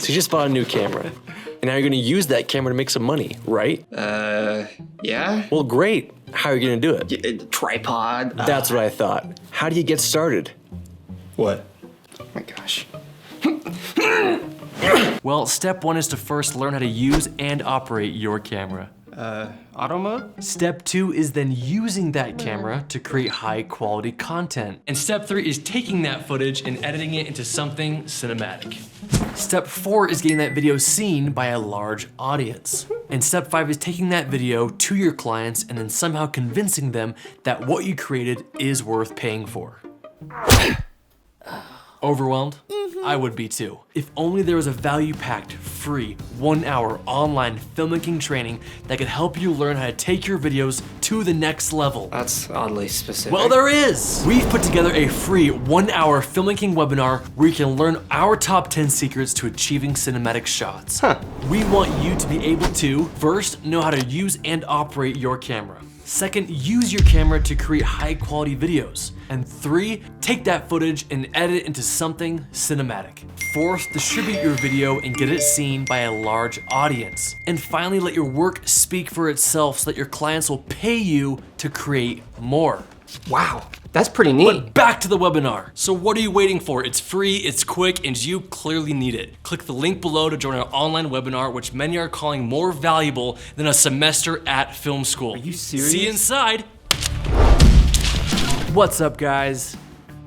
So you just bought a new camera, and now you're gonna use that camera to make some money, right? Yeah? Well, great. How are you gonna do it? Tripod. That's what I thought. How do you get started? What? Oh my gosh. Well, step 1 is to first learn how to use and operate your camera. Auto mode? Step 2 is then using that camera to create high quality content. And step 3 is taking that footage and editing it into something cinematic. Step 4 is getting that video seen by a large audience. And step 5 is taking that video to your clients and then somehow convincing them that what you created is worth paying for. Overwhelmed? I would be too. If only there was a value-packed, free, 1-hour online filmmaking training that could help you learn how to take your videos to the next level. That's oddly specific. Well, there is! We've put together a free 1-hour filmmaking webinar where you can learn our top 10 secrets to achieving cinematic shots. We want you to be able to, first, know how to use and operate your camera. Second, use your camera to create high quality videos. And 3, take that footage and edit it into something cinematic. 4th, distribute your video and get it seen by a large audience. And finally, let your work speak for itself so that your clients will pay you to create more. Wow, that's pretty neat. But back to the webinar. So what are you waiting for? It's free, it's quick, and you clearly need it. Click the link below to join our online webinar, which many are calling more valuable than a semester at film school. Are you serious? See you inside. What's up, guys?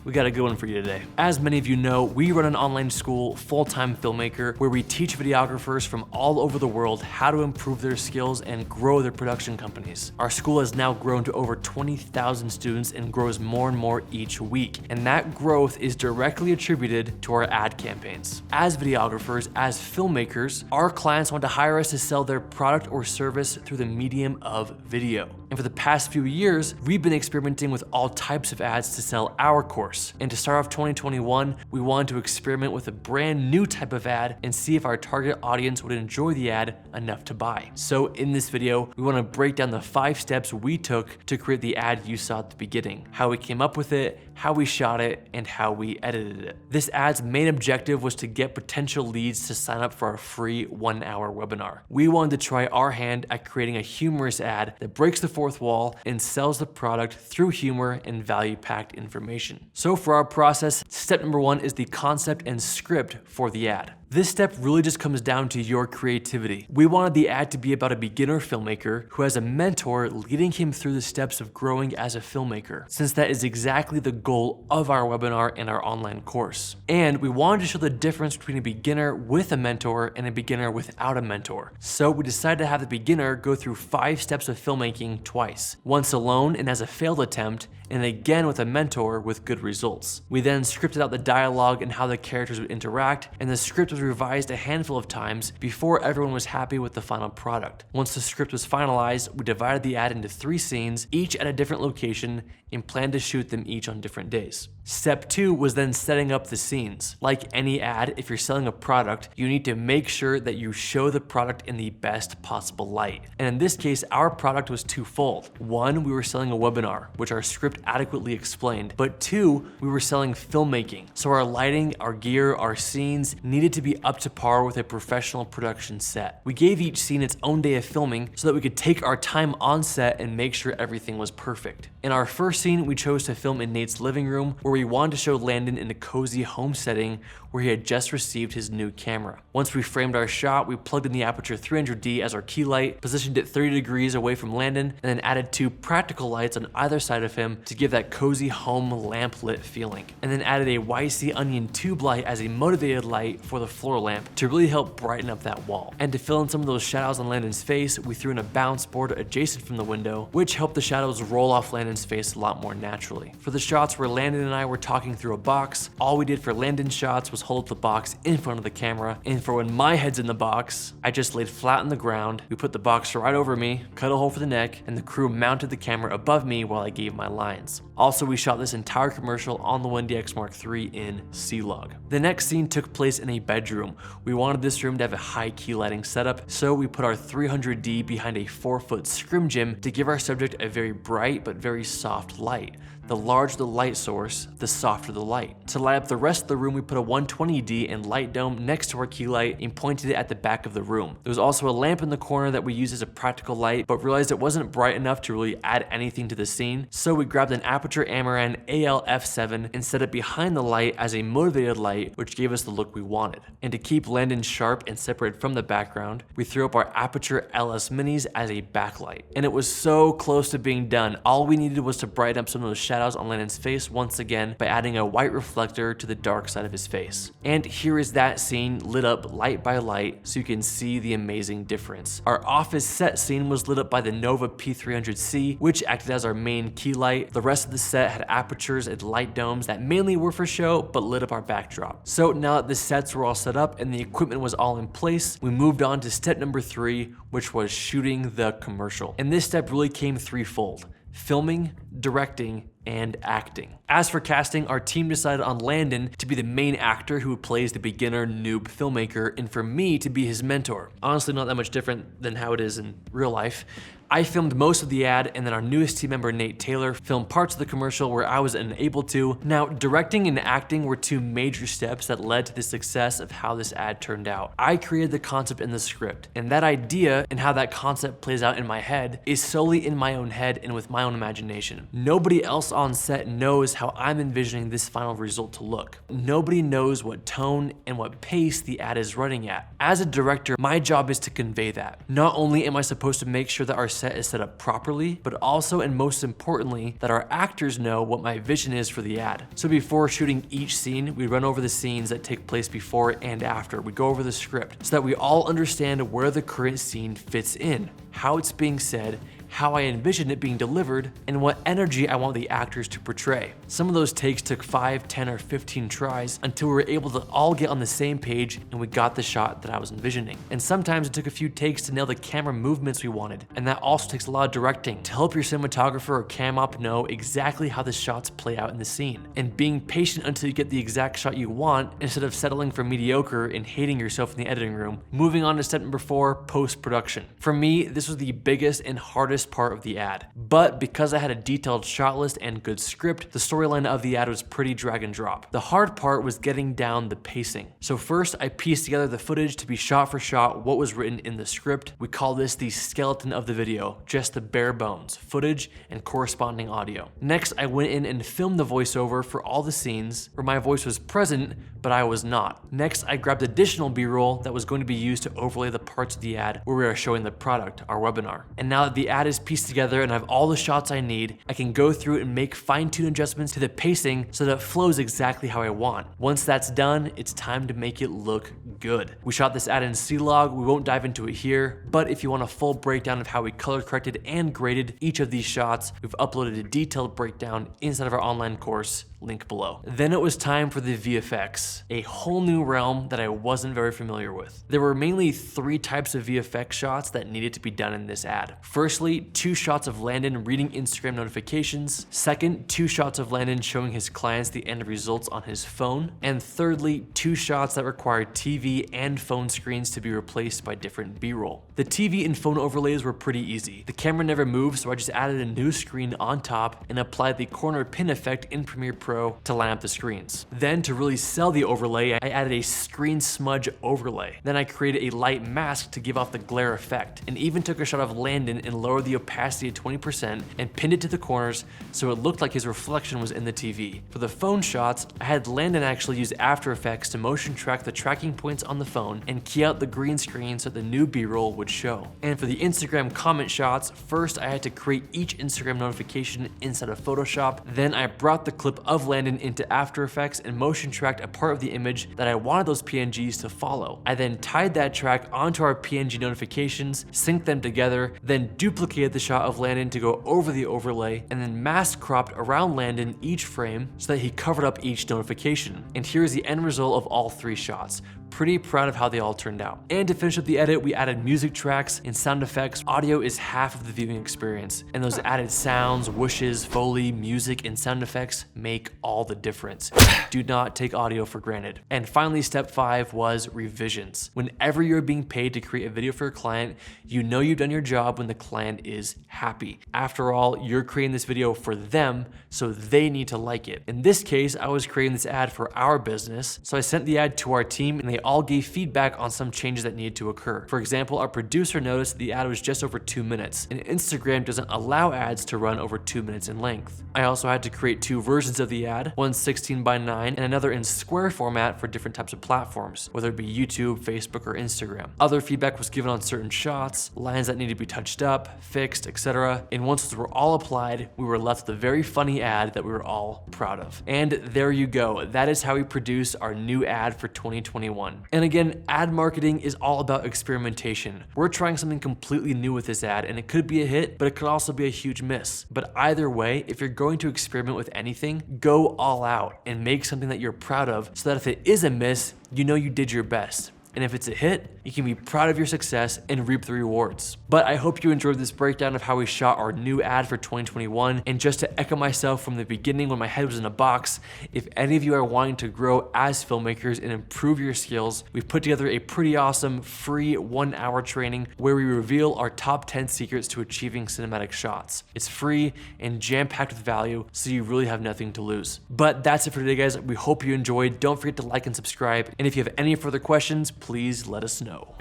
We got a good one for you today. As many of you know, we run an online school, Full-Time Filmmaker, where we teach videographers from all over the world how to improve their skills and grow their production companies. Our school has now grown to over 20,000 students and grows more and more each week. And that growth is directly attributed to our ad campaigns. As videographers, as filmmakers, our clients want to hire us to sell their product or service through the medium of video. And for the past few years, we've been experimenting with all types of ads to sell our course. And to start off 2021, we wanted to experiment with a brand new type of ad and see if our target audience would enjoy the ad enough to buy. So in this video, we want to break down the 5 steps we took to create the ad you saw at the beginning, how we came up with it, how we shot it, and how we edited it. This ad's main objective was to get potential leads to sign up for our free 1-hour webinar. We wanted to try our hand at creating a humorous ad that breaks the fourth wall and sells the product through humor and value-packed information. So for our process, step number 1 is the concept and script for the ad. This step really just comes down to your creativity. We wanted the ad to be about a beginner filmmaker who has a mentor leading him through the steps of growing as a filmmaker, since that is exactly the goal of our webinar and our online course. And we wanted to show the difference between a beginner with a mentor and a beginner without a mentor. So we decided to have the beginner go through 5 steps of filmmaking twice, once alone and as a failed attempt, and again with a mentor with good results. We then scripted out the dialogue and how the characters would interact, and the script was revised a handful of times before everyone was happy with the final product. Once the script was finalized, we divided the ad into 3 scenes, each at a different location, and planned to shoot them each on different days. Step 2 was then setting up the scenes. Like any ad, if you're selling a product, you need to make sure that you show the product in the best possible light. And in this case, our product was twofold. 1, we were selling a webinar, which our script adequately explained, but 2, we were selling filmmaking. So our lighting, our gear, our scenes needed to be up to par with a professional production set. We gave each scene its own day of filming so that we could take our time on set and make sure everything was perfect. In our first scene, we chose to film in Nate's living room, where we wanted to show Landon in a cozy home setting where he had just received his new camera. Once we framed our shot, we plugged in the Aperture 300D as our key light, positioned it 30 degrees away from Landon, and then added 2 practical lights on either side of him to give that cozy home lamp-lit feeling. And then added a YC Onion tube light as a motivated light for the floor lamp to really help brighten up that wall. And to fill in some of those shadows on Landon's face, we threw in a bounce board adjacent from the window, which helped the shadows roll off Landon's face a lot more naturally. For the shots where Landon and I were talking through a box, all we did for Landon's shots was hold up the box in front of the camera, and for when my head's in the box, I just laid flat on the ground, we put the box right over me, cut a hole for the neck, and the crew mounted the camera above me while I gave my lines. Also, we shot this entire commercial on the Wendy X Mark III in C-Log. The next scene took place in a bedroom bedroom. We wanted this room to have a high key lighting setup, so we put our 300D behind a 4-foot scrim gym to give our subject a very bright but very soft light. The larger the light source, the softer the light. To light up the rest of the room, we put a 120D and light dome next to our key light and pointed it at the back of the room. There was also a lamp in the corner that we used as a practical light, but realized it wasn't bright enough to really add anything to the scene, so we grabbed an Aperture Amaran AL-F7 and set it behind the light as a motivated light, which gave us the look we wanted. And to keep Landon sharp and separated from the background, we threw up our Aperture LS Minis as a backlight. And it was so close to being done. All we needed was to brighten up some of those shadows on Landon's face once again by adding a white reflector to the dark side of his face. And here is that scene lit up light by light so you can see the amazing difference. Our office set scene was lit up by the Nova P300C, which acted as our main key light. The rest of the set had apertures and light domes that mainly were for show but lit up our backdrop. So now that the sets were all set up and the equipment was all in place, we moved on to step number 3, which was shooting the commercial. And this step really came threefold: filming, directing, and acting. As for casting, our team decided on Landon to be the main actor who plays the beginner noob filmmaker, and for me to be his mentor. Honestly, not that much different than how it is in real life. I filmed most of the ad, and then our newest team member, Nate Taylor, filmed parts of the commercial where I was unable to. Now, directing and acting were two major steps that led to the success of how this ad turned out. I created the concept in the script, and that idea and how that concept plays out in my head is solely in my own head and with my own imagination. Nobody else on set knows how I'm envisioning this final result to look. Nobody knows what tone and what pace the ad is running at. As a director, my job is to convey that. Not only am I supposed to make sure that our set is set up properly, but also, and most importantly, that our actors know what my vision is for the ad. So before shooting each scene, we run over the scenes that take place before and after. We go over the script so that we all understand where the current scene fits in, how it's being said, how I envision it being delivered, and what energy I want the actors to portray. Some of those takes took 5, 10, or 15 tries until we were able to all get on the same page and we got the shot that I was envisioning. And sometimes it took a few takes to nail the camera movements we wanted, and that also takes a lot of directing to help your cinematographer or cam op know exactly how the shots play out in the scene, and being patient until you get the exact shot you want instead of settling for mediocre and hating yourself in the editing room. Moving on to step number 4, post-production. For me, this was the biggest and hardest part of the ad. But because I had a detailed shot list and good script, the storyline of the ad was pretty drag and drop. The hard part was getting down the pacing. So first, I pieced together the footage to be shot for shot what was written in the script. We call this the skeleton of the video, just the bare bones, footage and corresponding audio. Next, I went in and filmed the voiceover for all the scenes where my voice was present, but I was not. Next, I grabbed additional B-roll that was going to be used to overlay the parts of the ad where we are showing the product, our webinar. And now that the ad is pieced together and I have all the shots I need, I can go through and make fine-tune adjustments to the pacing so that it flows exactly how I want. Once that's done, it's time to make it look good. We shot this ad in C-Log, we won't dive into it here, but if you want a full breakdown of how we color corrected and graded each of these shots, we've uploaded a detailed breakdown inside of our online course, link below. Then it was time for the VFX, a whole new realm that I wasn't very familiar with. There were mainly 3 types of VFX shots that needed to be done in this ad. Firstly, 2 shots of Landon reading Instagram notifications. Second, 2 shots of Landon showing his clients the end results on his phone. And thirdly, 2 shots that required TV and phone screens to be replaced by different B-roll. The TV and phone overlays were pretty easy. The camera never moved, so I just added a new screen on top and applied the corner pin effect in Premiere Pro to line up the screens. Then to really sell the overlay, I added a screen smudge overlay. Then I created a light mask to give off the glare effect, and even took a shot of Landon and lowered the opacity to 20% and pinned it to the corners so it looked like his reflection was in the TV. For the phone shots, I had Landon actually use After Effects to motion track the tracking points on the phone and key out the green screen so the new B-roll would show. And for the Instagram comment shots, first I had to create each Instagram notification inside of Photoshop. Then I brought the clip of Landon into After Effects and motion tracked a part of the image that I wanted those PNGs to follow. I then tied that track onto our PNG notifications, synced them together, then duplicated the shot of Landon to go over the overlay, and then mask cropped around Landon each frame so that he covered up each notification. And here's the end result of all 3 shots. pretty proud of how they all turned out. And to finish up the edit, we added music tracks and sound effects. Audio is half of the viewing experience, and those added sounds, whooshes, Foley, music, and sound effects make all the difference. Do not take audio for granted. And finally, step 5 was revisions. Whenever you're being paid to create a video for a client, you know you've done your job when the client is happy. After all, you're creating this video for them, so they need to like it. In this case, I was creating this ad for our business, so I sent the ad to our team and they all gave feedback on some changes that needed to occur. For example, our producer noticed the ad was just over 2 minutes, and Instagram doesn't allow ads to run over 2 minutes in length. I also had to create 2 versions of the ad, one 16:9 and another in square format for different types of platforms, whether it be YouTube, Facebook, or Instagram. Other feedback was given on certain shots, lines that needed to be touched up, fixed, etc. And once those were all applied, we were left with a very funny ad that we were all proud of. And there you go. That is how we produce our new ad for 2021. And again, ad marketing is all about experimentation. We're trying something completely new with this ad, and it could be a hit, but it could also be a huge miss. But either way, if you're going to experiment with anything, go all out and make something that you're proud of, so that if it is a miss, you know you did your best. And if it's a hit, you can be proud of your success and reap the rewards. But I hope you enjoyed this breakdown of how we shot our new ad for 2021. And just to echo myself from the beginning when my head was in a box, if any of you are wanting to grow as filmmakers and improve your skills, we've put together a pretty awesome free 1-hour training where we reveal our top 10 secrets to achieving cinematic shots. It's free and jam-packed with value, so you really have nothing to lose. But that's it for today, guys. We hope you enjoyed. Don't forget to like and subscribe. And if you have any further questions, please let us know.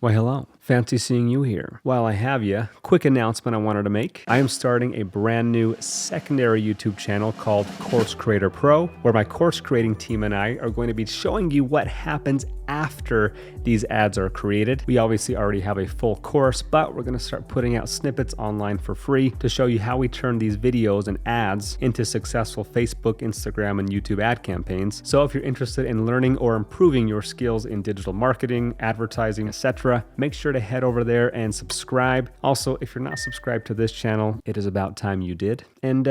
Why, hello. Fancy seeing you here. While I have you, quick announcement I wanted to make. I am starting a brand new secondary YouTube channel called Course Creator Pro, where my course creating team and I are going to be showing you what happens after these ads are created. We obviously already have a full course, but we're going to start putting out snippets online for free to show you how we turn these videos and ads into successful Facebook, Instagram, and YouTube ad campaigns. So if you're interested in learning or improving your skills in digital marketing, advertising, etc., make sure to head over there and subscribe. Also, if you're not subscribed to this channel, it is about time you did. And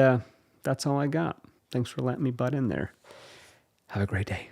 that's all I got. Thanks for letting me butt in there. Have a great day.